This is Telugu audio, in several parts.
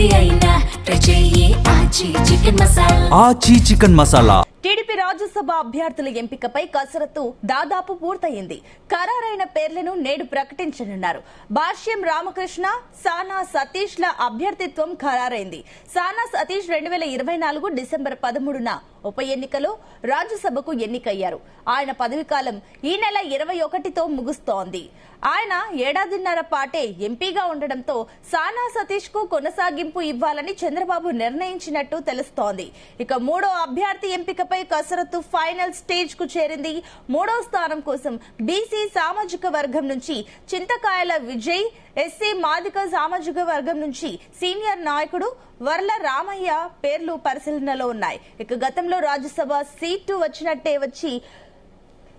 ఏది అయినా ట్రై చెయ్యి ఆచి చికెన్ మసాలా. టీడీపీ రాజ్యసభ అభ్యర్థుల ఎంపికపై కసరత్తు దాదాపు పూర్తయింది. ఖరారైన పేర్లను నేడు ప్రకటించనున్నారు. భాష్యం రామకృష్ణ, సానా సతీష్ ల అభ్యర్థిత్వం ఖరారైంది. సానా సతీష్ 2024 డిసెంబర్ 13న ఉప ఎన్నికలో రాజ్యసభకు ఎన్నికయ్యారు. ఆయన పదవీకాలం ఈ నెల 21తో ముగుస్తోంది. ఆయన ఏడాదిన్నర పాటే ఎంపీగా ఉండడంతో సానా సతీష్ కు కొనసాగింపు ఇవ్వాలని చంద్రబాబు నిర్ణయించినట్టు తెలుస్తోంది. ఇక మూడో అభ్యర్థి ఎంపికపై కసరత్తు ఫైనల్ స్టేజ్ కు చేరింది. మూడో స్థానం కోసం బీసీ సామాజిక వర్గం నుంచి చింతకాయల విజయ్, ఎస్సీ మాదిక సామాజిక వర్గం నుంచి సీనియర్ నాయకుడు వర్ల రామయ్య పేర్లు పరిశీలనలో ఉన్నాయి. ఇక గతంలో రాజ్యసభ సీటు వచ్చినట్టే వచ్చి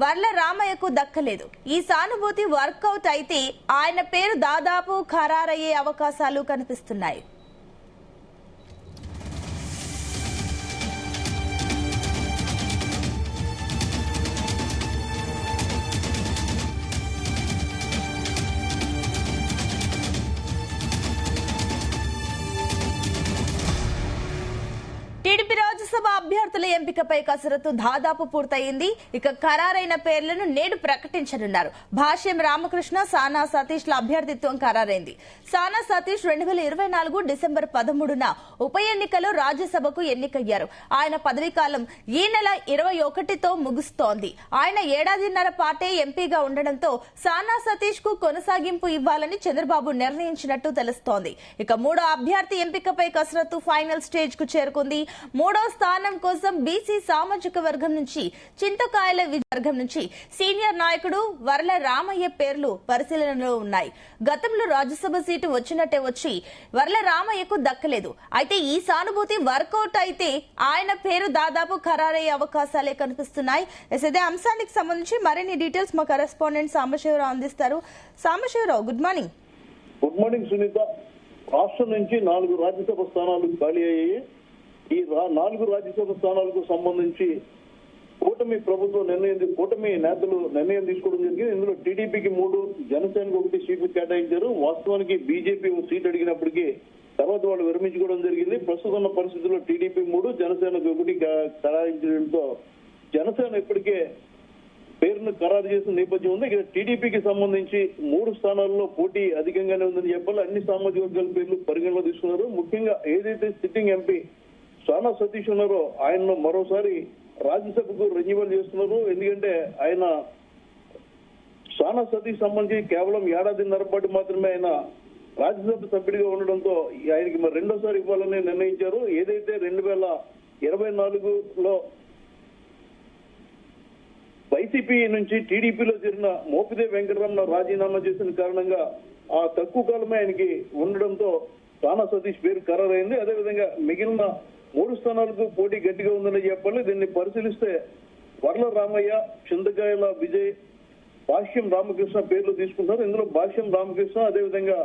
వర్ల రామయ్యకు దక్కలేదు. ఈ సానుభూతి వర్కౌట్ అయితే ఆయన పేరు దాదాపు ఖరారయ్యే అవకాశాలు కనిపిస్తున్నాయి. టీడీపీ రాజ్యసభ అభ్యర్థుల ఎంపికపై కసరత్తు దాదాపు పూర్తయింది. ఇక ఖరారైన పేర్లను నేడు ప్రకటించనున్నారు. భాష్యం రామకృష్ణ, సానా సతీష్ ల అభ్యర్థిత్వం ఖరారైంది. సానా సతీష్ 2024 డిసెంబర్ 13న ఉప ఎన్నికలో రాజ్యసభకు ఎన్నికయ్యారు. ఆయన పదవీకాలం ఈ నెల 21తో ముగుస్తోంది. ఆయన ఏడాదిన్నర పాటే ఎంపీగా ఉండడంతో సానా సతీష్ కు కొనసాగింపు ఇవ్వాలని చంద్రబాబు నిర్ణయించినట్టు తెలుస్తోంది. ఇక మూడో అభ్యర్థి ఎంపికపై కసరత్తు ఫైనల్ స్టేజ్ కు చేరుకుంది. మూడో స్థానం కోసం బీసీ సామాజిక వర్గం నుంచి చింతకాయల వర్గం నుంచి సీనియర్ నాయకుడు వర్ల రామయ్య పేర్లు పరిశీలనలో ఉన్నాయి. గతంలో రాజ్యసభ సీటు వచ్చినట్టే వచ్చి వర్ల రామయ్యకు దక్కలేదు. అయితే ఈ సానుభూతి వర్కౌట్ అయితే ఆయన పేరు దాదాపు ఖరారయ్యే అవకాశాలే కనిపిస్తున్నాయి. ఇదే అంశానికి సంబంధించి మరిన్ని డీటెయిల్స్ మా కరెస్పాండెంట్ సాంబశివరావు అందిస్తారు. Sambasivarao, good morning. Good morning Sunitha. రాష్ట్రం నుంచి 4 రాజ్యసభ స్థానాలు ఖాళీ అయ్యాయి. ఈ 4 రాజ్యసభ స్థానాలకు సంబంధించి కూటమి నేతలు నిర్ణయం తీసుకోవడం జరిగింది. ఇందులో టీడీపీకి 3, జనసేనకు 1 సీట్లు కేటాయించారు. వాస్తవానికి బీజేపీ 1 సీట్ అడిగినప్పటికీ తర్వాత వాళ్ళు విరమించుకోవడం జరిగింది. ప్రస్తుతం ఉన్న పరిస్థితుల్లో టీడీపీ 3, జనసేనకు 1 కేటాయించడంతో జనసేన ఇప్పటికే పేరును ఖరారు చేసిన నేపథ్యం ఉంది. ఇక టీడీపీకి సంబంధించి 3 స్థానాల్లో పోటీ అధికంగానే ఉందని చెప్పాలి. అన్ని సామాజిక వర్గాల పేర్లు పరిగణలో తీసుకున్నారు. ముఖ్యంగా ఏదైతే సిట్టింగ్ ఎంపీ సానా సతీష్ ఉన్నారో ఆయన్ను మరోసారి రాజ్యసభకు రెన్యువల్ చేస్తున్నారు. ఎందుకంటే ఆయన సానా సతీష్ సంబంధించి కేవలం ఏడాదిన్నర పాటు మాత్రమే ఆయన రాజ్యసభ సభ్యుడిగా ఉండడంతో ఆయనకి మరి రెండోసారి ఇవ్వాలని నిర్ణయించారు. ఏదైతే 2024లో వైసీపీ నుంచి టీడీపీలో చేరిన మోపిదేవి వెంకటరమణ రాజీనామా చేసిన కారణంగా ఆ తక్కువ కాలమే ఆయనకి ఉండడంతో సానా సతీష్ పేరు ఖరారైంది. అదేవిధంగా మిగిలిన 3 స్థానాలకు పోటీ గట్టిగా ఉందని చెప్పాలి. దీన్ని పరిశీలిస్తే వర్ల రామయ్య, చింతకాయల విజయ్, భాష్యం రామకృష్ణ పేర్లు తీసుకుంటారు. ఇందులో భాష్యం రామకృష్ణ అదేవిధంగా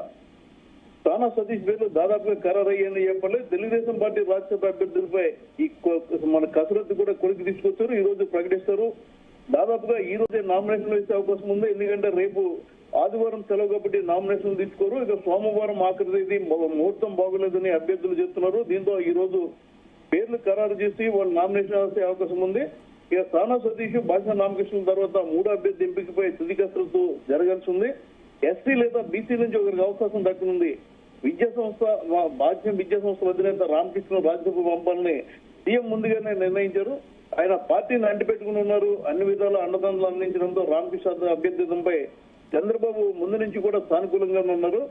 సానా సతీష్ పేర్లు దాదాపుగా ఖరారయ్యాయని చెప్పాలి. తెలుగుదేశం పార్టీ రాజ్యసభ అభ్యర్థులపై ఈ మన కసరత్తు కూడా కొలికి తీసుకొచ్చారు. ఈ రోజు ప్రకటిస్తారు. దాదాపుగా ఈ రోజే నామినేషన్ వేసే అవకాశం ఉంది. ఎందుకంటే రేపు ఆదివారం సెలవు కాబట్టి నామినేషన్ తీసుకోరు. ఇక సోమవారం ఆఖరి తేదీ ముహూర్తం బాగోలేదని అభ్యర్థులు చెప్తున్నారు. దీంతో ఈ రోజు పేర్లు ఖరారు చేసి వాళ్ళు నామినేషన్ వేసే అవకాశం ఉంది. ఇక సానా సతీష్, భాషా రామకృష్ణ తర్వాత 3వ అభ్యర్థి ఎంపికపై తుది కసరత్తు జరగాల్సి ఉంది. ఎస్సీ లేదా బీసీ నుంచి ఒకరికి అవకాశం దక్కనుంది. భాష్యం విద్యా సంస్థల అధినేత రామకృష్ణ రాజ్యసభ పంపాలని సీఎం ముందుగానే నిర్ణయించారు. ఆయన పార్టీని అంటిపెట్టుకుని ఉన్నారు. అన్ని విధాల అండదండలు అందించడంతో రామకృష్ణ అభ్యర్థిత్వంపై చంద్రబాబు ముందు నుంచి కూడా సానుకూలంగానే ఉన్నారు.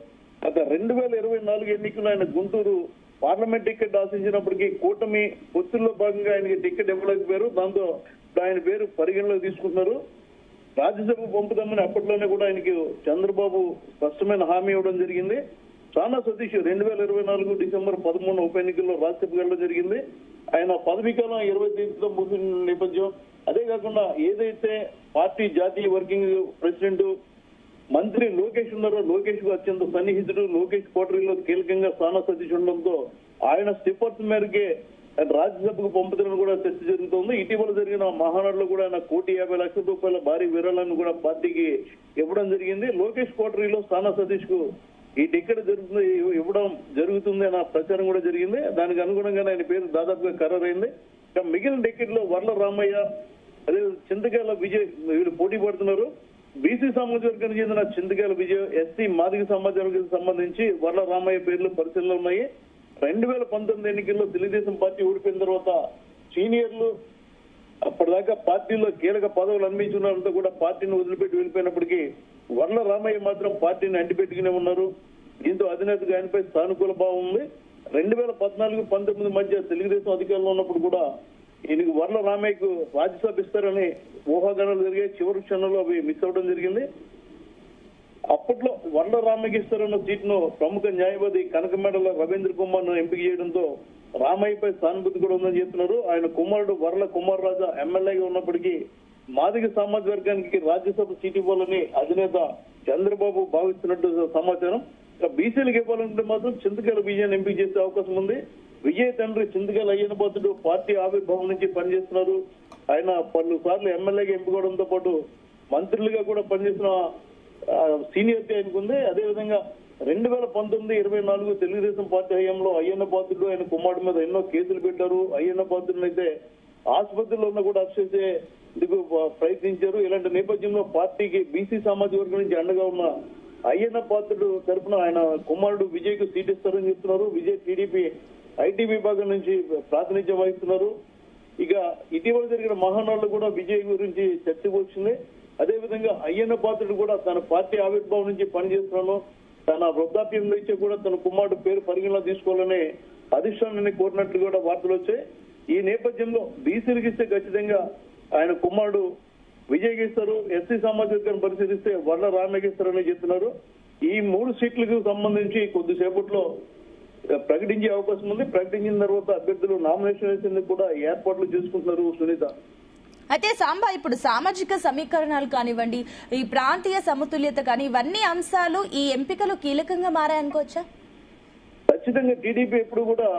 గత 2024 ఎన్నికల్లో ఆయన గుంటూరు పార్లమెంట్ టికెట్ ఆశించినప్పటికీ కూటమి పొత్తుల్లో భాగంగా ఆయనకి టికెట్ ఇవ్వలేకపోయారు. దాంతో ఆయన పేరు పరిగణలోకి తీసుకుంటున్నారు. రాజ్యసభ పంపుదామని అప్పట్లోనే కూడా ఆయనకి చంద్రబాబు స్పష్టమైన హామీ ఇవ్వడం జరిగింది. సానా సతీష్ 2024 డిసెంబర్ 13 ఉప ఎన్నికల్లో రాజ్యసభకు వెళ్ళడం జరిగింది. ఆయన పదవీకాలం 20 తేదీతో ముగిసిన నేపథ్యం. అదే కాకుండా ఏదైతే పార్టీ జాతీయ వర్కింగ్ ప్రెసిడెంట్ మంత్రి లోకేష్ ఉన్నారో లోకేష్ కు అత్యంత సన్నిహితుడు. లోకేష్ కోటరీలో కీలకంగా సానా సతీష్ ఉండడంతో ఆయన సిఫార్సు మేరకే రాజ్యసభకు పంపుతున్న కూడా చర్చ జరుగుతోంది. ఇటీవల జరిగిన మహానాడులో కూడా ఆయన 1,50,00,000 రూపాయల భారీ విరాళాన్ని కూడా పార్టీకి ఇవ్వడం జరిగింది. లోకేష్ కోటరీలో సానా సతీష్ కు ఈ టికెట్ ఇవ్వడం జరుగుతుంది అన్న ప్రచారం కూడా జరిగింది. దానికి అనుగుణంగా ఆయన పేరు దాదాపుగా ఖరారైంది. ఇక మిగిలిన టికెట్ లో వర్ల రామయ్య, అదే చింతకాయల విజయ్ వీళ్ళు పోటీ పడుతున్నారు. బీసీ సామాజిక వర్గానికి చెందిన చింతకాయల విజయ్, ఎస్సీ మాదిగ సామాజిక వర్గానికి సంబంధించి వర్ల రామయ్య పేర్లు పరిశీలనలో ఉన్నాయి. 2019 ఎన్నికల్లో తెలుగుదేశం పార్టీ ఓడిపోయిన తర్వాత సీనియర్లు అప్పటిదాకా పార్టీలో కీలక పదవులు అందించున్నారంతా కూడా పార్టీని వదిలిపెట్టి వెళ్ళిపోయినప్పటికీ వర్ల రామయ్య మాత్రం పార్టీని అంటిపెట్టుకునే ఉన్నారు. దీంతో అధినేతగా ఆయనపై సానుకూల భావం ఉంది. 2014-19 మధ్య తెలుగుదేశం అధికారంలో ఉన్నప్పుడు కూడా ఈయనకు వర్ల రామయ్యకు రాజ్యసభ ఇస్తారని ఊహాగానాలు జరిగాయి. చివరి క్షణంలో అవి మిస్ అవ్వడం జరిగింది. అప్పట్లో వర్ల రామయ్యకి ఇస్తారన్న సీట్ను ప్రముఖ న్యాయవాది కనకమేడల రవీంద్ర కుమార్ ను ఎంపిక చేయడంతో రామయ్యపై సానుభూతి కూడా ఉందని చెప్తున్నారు. ఆయన కుమారుడు వర్ల కుమార్ రాజా ఎమ్మెల్యేగా ఉన్నప్పటికీ మాదిగ సామాజిక వర్గానికి రాజ్యసభ సీట్ ఇవ్వాలని అధినేత చంద్రబాబు భావిస్తున్నట్టు సమాచారం. బీసీలకు ఇవ్వాలంటే మాత్రం చింతకాయల విజయాన్ని ఎంపిక చేసే అవకాశం ఉంది. విజయ్ తండ్రి చింతకాయల అయ్యన్న పాత్రుడు పార్టీ ఆవిర్భావం నుంచి పనిచేస్తున్నారు. ఆయన పలు సార్లు ఎమ్మెల్యేగా ఎంపికవడంతో పాటు మంత్రులుగా కూడా పనిచేసిన సీనియర్టీ ఆయనకుంది. అదేవిధంగా 2019-24 తెలుగుదేశం పార్టీ హయాంలో అయ్యన్న పాత్రుడు ఆయన కుమారుడు మీద ఎన్నో కేసులు పెట్టారు. అయ్యన్న పాత్రుడిని అయితే ఆసుపత్రిలో ఉన్న కూడా అరెస్ట్ చేసేందుకు ప్రయత్నించారు. ఇలాంటి నేపథ్యంలో పార్టీకి బీసీ సామాజిక వర్గం నుంచి అండగా ఉన్న అయ్యన్న పాత్రుడు తరఫున ఆయన కుమారుడు విజయ్ కు సీట్ ఇస్తారని చెప్తున్నారు. విజయ్ టీడీపీ ఐటీ విభాగం నుంచి ప్రాతినిధ్యం వహిస్తున్నారు. ఇక ఇటీవల జరిగిన మహానాడులో కూడా విజయ్ గురించి చర్చకు వచ్చింది. అదేవిధంగా అయ్యన్న పాత్రుడు కూడా తన పార్టీ ఆవిర్భావం నుంచి పనిచేస్తున్నాను, తన వృద్ధాప్యం నుంచి కూడా తన కుమారుడు పేరు పరిగణలో తీసుకోవాలని అధిష్టానాన్ని కోరినట్లు కూడా వార్తలు వచ్చాయి. ఈ నేపథ్యంలో బీసీలకు ఇస్తే ఖచ్చితంగా ఆయన కుమారుడు విజయ్ ఇస్తారు, ఎస్సీ సామాజిక వర్గాన్ని పరిశీలిస్తే వర్ల రామయ్యకి ఇస్తారని చెప్తున్నారు. ఈ 3 సీట్లకు సంబంధించి కొద్దిసేపట్లో ప్రకటించే అవకాశం ఉంది. ప్రకటించిన తర్వాత అభ్యర్థులు నామినేషన్ వేసేందుకు కూడా ఏర్పాట్లు చేసుకుంటున్నారు. సునీత, అయితే సాంబా, ఇప్పుడు సామాజిక సమీకరణాలు కానివ్వండి, ఈ ప్రాంతీయ సమతుల్యత కానీ ఇవన్నీ అంశాలు ఈ ఎంపికలు కీలకంగా మారాయనుకోవచ్చా? ఖచ్చితంగా టీడీపీ ఎప్పుడు కూడా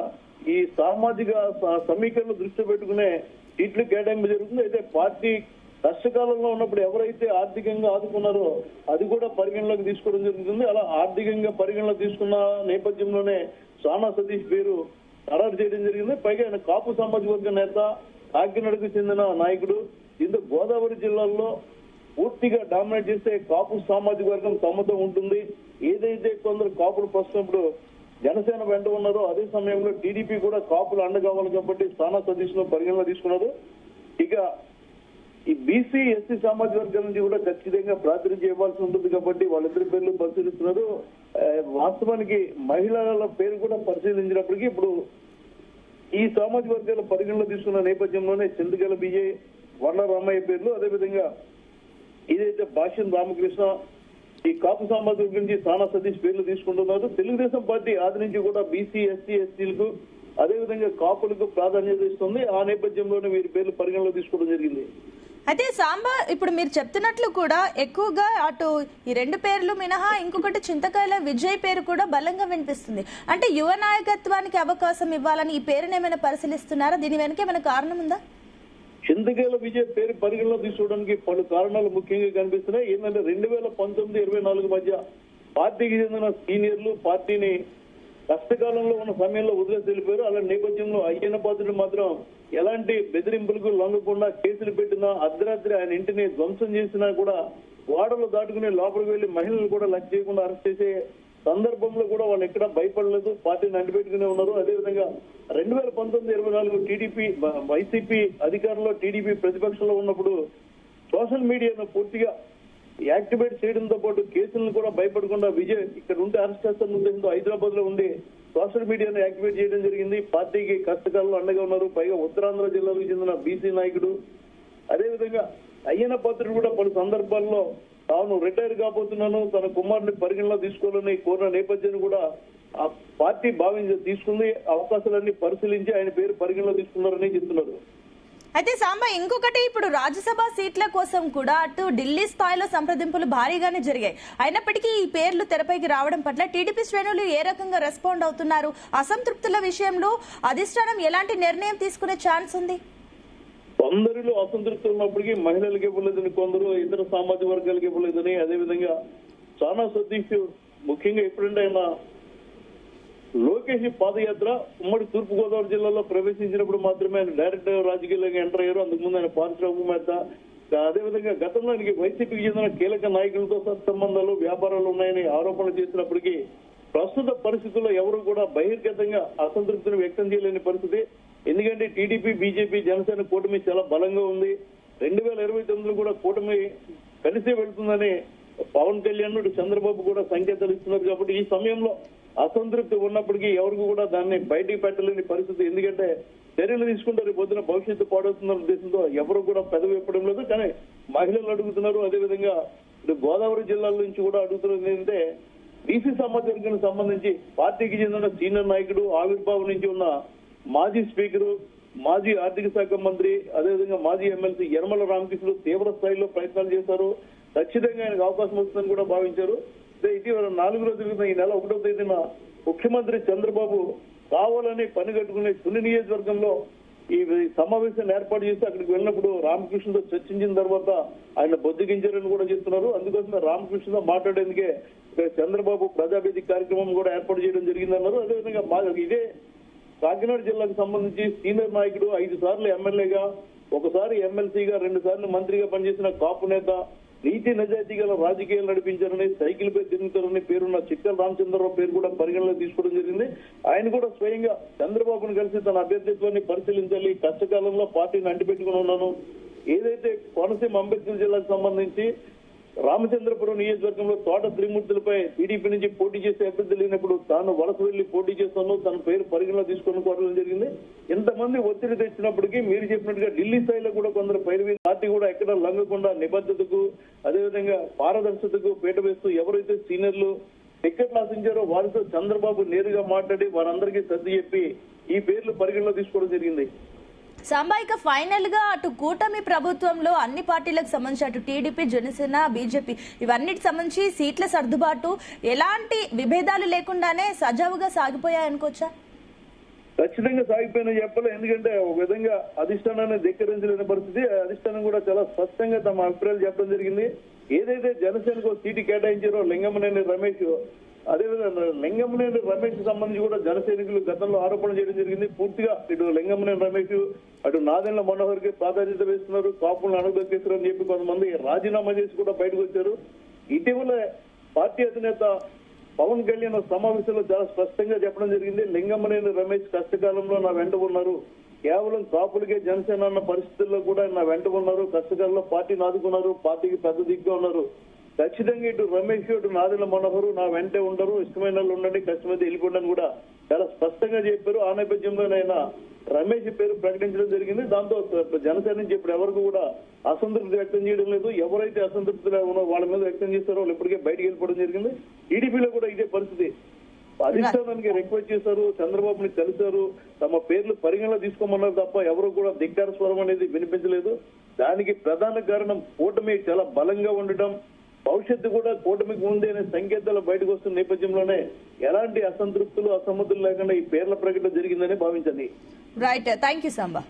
ఈ సామాజిక సమీకరణలు దృష్టి పెట్టుకునే సీట్లు కేటాయింపు జరుగుతుంది. అయితే పార్టీ కష్టకాలంలో ఉన్నప్పుడు ఎవరైతే ఆర్థికంగా ఆదుకున్నారో అది కూడా పరిగణలోకి తీసుకోవడం జరుగుతుంది. అలా ఆర్థికంగా పరిగణలోకి తీసుకున్న నేపథ్యంలోనే సానా సతీష్ పేరు ఖరారు చేయడం జరిగింది. పైగా ఆయన కాపు సామాజిక వర్గ నేత, కాకినాడకు చెందిన నాయకుడు. దీంతో గోదావరి జిల్లాల్లో పూర్తిగా డామినేట్ చేస్తే కాపు సామాజిక వర్గం తమతో ఉంటుంది. ఏదైతే కొందరు కాపులు ప్రస్తుతం ఇప్పుడు జనసేన వెంట ఉన్నారో అదే సమయంలో టీడీపీ కూడా కాపులు అండ కావాలి కాబట్టి సానా సతీష్ ను పరిగణలో తీసుకున్నారు. ఇక ఈ బీసీ ఎస్సీ సామాజిక వర్గం నుంచి కూడా ఖచ్చితంగా ప్రాతినిధ్యం ఇవ్వాల్సి ఉంటుంది కాబట్టి వాళ్ళిద్దరి పేర్లు పరిశీలిస్తున్నారు. వాస్తవానికి మహిళల పేరు కూడా పరిశీలించినప్పటికీ ఇప్పుడు ఈ సామాజిక వర్గాల పరిగణలో తీసుకున్న నేపథ్యంలోనే చింతకాయల విజయ్, వర్ల రామయ్య పేర్లు, అదేవిధంగా ఏదైతే భాష్యం రామకృష్ణ, ఈ కాపు సామాజిక వర్గం నుంచి సానా సతీష్ పేర్లు తీసుకుంటున్నారు. తెలుగుదేశం పార్టీ ఆది నుంచి కూడా బీసీ ఎస్సీ ఎస్టీలకు అదేవిధంగా కాపులకు ప్రాధాన్యత ఇస్తుంది. ఆ నేపథ్యంలోనే వీరి పేర్లు పరిగణలో తీసుకోవడం జరిగింది. అయితే సాంబా, ఇప్పుడు మీరు చెప్తున్నట్లు కూడా ఎక్కువగా అటు ఈ 2 పేర్లు మినహా ఇంకొకటి చింతకాయల విజయ్ పేరు కూడా బలంగా వినిపిస్తుంది. అంటే యువ నాయకత్వానికి అవకాశం ఇవ్వాలని ఈ పేరుని ఏమైనా పరిశీలిస్తున్నారా? దీని వెనక ఏమైనా కారణం ఉందా? చింతకాయల విజయ్ పేరు పరిగణలో తీసుకోవడానికి పలు కారణాలు ముఖ్యంగా కనిపిస్తున్నాయి. ఏంటంటే 2019-24 మధ్య పార్టీకి చెందిన సీనియర్లు పార్టీని కష్టకాలంలో ఉన్న సమయంలో వదిలేసి వెళ్ళిపోయారు. అలాంటి నేపథ్యంలో అయ్యన్న పాత్రుడు మాత్రం ఎలాంటి బెదిరింపులకు లొంగకుండా కేసులు పెట్టినా, అర్ధరాత్రి ఆయన ఇంటిని ధ్వంసం చేసినా కూడా వాడలు దాటుకుని లోపలికి వెళ్లి మహిళలు కూడా లక్ష్య చేయకుండా అరెస్ట్ చేసే సందర్భంలో కూడా వాళ్ళు ఎక్కడా భయపడలేదు, పార్టీని అంటిపెట్టుకునే ఉన్నారు. అదేవిధంగా 2019-24 టీడీపీ వైసీపీ అధికారంలో టీడీపీ ప్రతిపక్షంలో ఉన్నప్పుడు సోషల్ మీడియాను పూర్తిగా యాక్టివేట్ చేయడంతో పాటు కేసులను కూడా భయపడకుండా విజయ్ ఇక్కడ ఉంటే అరెస్ట్ చేస్తున్న ఉద్దేశంతో హైదరాబాద్ లో ఉండి సోషల్ మీడియాను యాక్టివేట్ చేయడం జరిగింది. పార్టీకి కష్టకాలంలో అండగా ఉన్నారు. పైగా ఉత్తరాంధ్ర జిల్లాకు చెందిన బీసీ నాయకుడు. అదేవిధంగా అయ్యన్న పాత్రుడు కూడా పలు సందర్భాల్లో తాను రిటైర్ కాబోతున్నాను, తన కుమారుని పరిగణలో తీసుకోవాలని కోరిన నేపథ్యాన్ని కూడా ఆ పార్టీ తీసుకుంది. అవకాశాలన్నీ పరిశీలించి ఆయన పేరు పరిగణలో తీసుకున్నారని చెప్తున్నారు. అయితే సాంబా, ఇంకొకటి ఇప్పుడు రాజ్యసభ సీట్ల కోసం కూడా అటు ఢిల్లీ స్థాయిలో సంప్రదింపులు భారీగానే జరిగాయి. అయినప్పటికీ ఈ పేర్లు తెరపైకి రావడం పట్ల టీడీపీ శ్రేణులు ఏ రకంగా రెస్పాండ్ అవుతున్నారు? అసంతృప్తుల విషయంలో అధిష్టానం ఎలాంటి నిర్ణయం తీసుకునే ఛాన్స్ ఉంది? కొందరిలో అసంతృప్తి ఉన్నప్పటికీ మహిళలకు ఇవ్వలేదని, కొందరు ఇతర సామాజిక వర్గాలకు ఇవ్వలేదని, అదేవిధంగా సానా సతీష్ ముఖ్యంగా ఎప్పుడంటే ఆయన లోకేష్ పాదయాత్ర ఉమ్మడి తూర్పుగోదావరి జిల్లాలో ప్రవేశించినప్పుడు మాత్రమే ఆయన డైరెక్ట్ రాజకీయాల్లోకి ఎంటర్ అయ్యారు. అందుకుముందు ఆయన పారిశ్రామికవేత్త. అదేవిధంగా గతంలో ఆయనకి వైసీపీకి చెందిన కీలక నాయకులతో సత్సంబంధాలు వ్యాపారాలు ఉన్నాయని ఆరోపణలు చేసినప్పటికీ ప్రస్తుత పరిస్థితుల్లో ఎవరు కూడా బహిర్గతంగా అసంతృప్తిని వ్యక్తం చేయలేని పరిస్థితి. ఎందుకంటే టీడీపీ, బీజేపీ, జనసేన కూటమి చాలా బలంగా ఉంది. 2029 కూడా కూటమి కలిసే వెళ్తుందని పవన్ కళ్యాణ్, చంద్రబాబు కూడా సంకేతాలు ఇస్తున్నారు. కాబట్టి ఈ సమయంలో అసంతృప్తి ఉన్నప్పటికీ ఎవరికి కూడా దాన్ని బయటికి పెట్టలేని పరిస్థితి. ఎందుకంటే చర్యలు తీసుకుంటే రేపు పొద్దున భవిష్యత్తు పాడవుతున్న ఉద్దేశంతో ఎవరు కూడా పెదవి ఇవ్వడం లేదు. కానీ మహిళలు అడుగుతున్నారు. అదేవిధంగా గోదావరి జిల్లాల నుంచి కూడా అడుగుతున్నది ఏంటంటే బీసీ సమాజానికి సంబంధించి పార్టీకి చెందిన సీనియర్ నాయకుడు, ఆవిర్భావం నుంచి ఉన్న మాజీ స్పీకరు, మాజీ ఆర్థిక శాఖ మంత్రి, అదేవిధంగా మాజీ ఎమ్మెల్సీ యనమల రామకృష్ణుడు తీవ్ర స్థాయిలో ప్రయత్నాలు చేశారు. ఖచ్చితంగా ఆయనకు అవకాశం వస్తుందని కూడా భావించారు. ఇటీవల 4 రోజుల క్రితం ఈ నెల 1వ తేదీన ముఖ్యమంత్రి చంద్రబాబు కావాలని పని కట్టుకునే తుని నియోజకవర్గంలో ఈ సమావేశాన్ని ఏర్పాటు చేసి అక్కడికి వెళ్ళినప్పుడు రామకృష్ణతో చర్చించిన తర్వాత ఆయన బొద్దుగించారని కూడా చెప్తున్నారు. అందుకోసమే రామకృష్ణతో మాట్లాడేందుకే చంద్రబాబు ప్రజావేదిక కార్యక్రమం కూడా ఏర్పాటు చేయడం జరిగిందన్నారు. అదేవిధంగా ఇదే కాకినాడ జిల్లాకు సంబంధించి సీనియర్ నాయకుడు, 5 సార్లు ఎమ్మెల్యేగా, 1 సారి ఎమ్మెల్సీగా, 2 సార్లు మంత్రిగా పనిచేసిన కాపు నేత, నీతి నిజాయితీ గల రాజకీయాలు నడిపించారని, సైకిల్ పై తిరుగుతారని పేరున్న చిక్కల రామచంద్రరావు పేరు కూడా పరిగణలో తీసుకోవడం జరిగింది. ఆయన కూడా స్వయంగా చంద్రబాబును కలిసి తన అభ్యర్థిత్వాన్ని పరిశీలించాలి, కష్టకాలంలో పార్టీని అంటిపెట్టుకుని ఉన్నాను. ఏదైతే కోనసీమ అంబేద్కర్ జిల్లాకు సంబంధించి రామచంద్రపురం నియోజకవర్గంలో తోట త్రిమూర్తులపై టీడీపీ నుంచి పోటీ చేసే అభ్యర్థి లేనప్పుడు తాను వలస వెళ్లి పోటీ చేస్తాను, తన పేరు పరిగణలో తీసుకొని కోరడం జరిగింది. ఇంతమంది ఒత్తిడి తెచ్చినప్పటికీ మీరు చెప్పినట్టుగా ఢిల్లీ స్థాయిలో కూడా కొందరు పైరవి పార్టీ కూడా ఎక్కడ లంగకుండా నిబద్ధతకు, అదేవిధంగా పారదర్శకతకు పీట వేస్తూ ఎవరైతే సీనియర్లు టికెట్లు ఆశించారో వారితో చంద్రబాబు నేరుగా మాట్లాడి వారందరికీ సర్ది చెప్పి ఈ పేర్లు పరిగణలో తీసుకోవడం జరిగింది. సాంబాయిక ఫైనల్ గా అటు కూటమి ప్రభుత్వంలో అన్ని పార్టీలకు సంబంధించి అటు టీడీపీ, జనసేన, బీజేపీ ఇవన్నిటికి సంబంధించి సీట్ల సర్దుబాటు ఎలాంటి విభేదాలు లేకుండానే సజావుగా సాగిపోయాయనుకోవచ్చా? ఖచ్చితంగా సాగిపోయినా చెప్పాలి. ఎందుకంటే ఒక విధంగా అధిష్టానాన్ని ధిక్కరించలేని పరిస్థితి. అధిష్టానం కూడా చాలా స్పష్టంగా తమ అభిప్రాయాలు చెప్పడం జరిగింది. ఏదైతే జనసేనకు సీటు కేటాయించారో లింగమనేని రమేష్, అదేవిధంగా లింగమనేని రమేష్ సంబంధించి కూడా జనసైనికులు గతంలో ఆరోపణ చేయడం జరిగింది. పూర్తిగా ఇటు లింగమనేని రమేష్, అటు నాదెండ్ల మనోహర్ కి ప్రాధాన్యత వేస్తున్నారు, కాపులను అణగదొక్కేస్తారు అని చెప్పి కొంతమంది రాజీనామా చేసి కూడా బయటకు వచ్చారు. ఇటీవల పార్టీ అధినేత పవన్ కళ్యాణ్ సమావేశంలో చాలా స్పష్టంగా చెప్పడం జరిగింది. లింగమనేని రమేష్ కష్టకాలంలో నా వెంట ఉన్నారు, కేవలం కాపులకే జనసేన అన్న పరిస్థితుల్లో కూడా నా వెంట ఉన్నారు, కష్టకాలంలో పార్టీని ఆదుకున్నారు, పార్టీకి పెద్ద దిగ్గా ఉన్నారు. ఖచ్చితంగా ఇటు రమేష్, ఇటు నాదెండ్ల మనోహర్ నా వెంటే ఉండరు, ఇష్టమైన వాళ్ళు ఉండండి, కష్టమైతే వెళ్ళిపోండి కూడా చాలా స్పష్టంగా చెప్పారు. ఆ నేపథ్యంలోనైనా రమేష్ పేరు ప్రకటించడం జరిగింది. దాంతో జనసేన నుంచి ఇప్పుడు ఎవరికి కూడా అసంతృప్తి వ్యక్తం చేయడం లేదు. ఎవరైతే అసంతృప్తిలో ఉన్నారో వాళ్ళ మీద వ్యక్తం చేస్తారో వాళ్ళు ఇప్పటికే బయటకు వెళ్ళిపోవడం జరిగింది. టీడీపీలో కూడా ఇదే పరిస్థితి. అధిష్టానానికి రిక్వెస్ట్ చేశారు, చంద్రబాబుని కలిశారు, తమ పేర్లు పరిగణలో తీసుకోమన్నారు తప్ప ఎవరు కూడా ధిక్కార స్వరం అనేది వినిపించలేదు. దానికి ప్రధాన కారణం కూటమి చాలా బలంగా ఉండటం, భవిష్యత్తు కూడా కూటమికి ఉంది అనే సంకేతాలు బయటకు వస్తున్న నేపథ్యంలోనే ఎలాంటి అసంతృప్తులు, అసమ్మతులు లేకుండా ఈ పేర్ల ప్రకటన జరిగిందని భావించండి. Right, thank you Samba.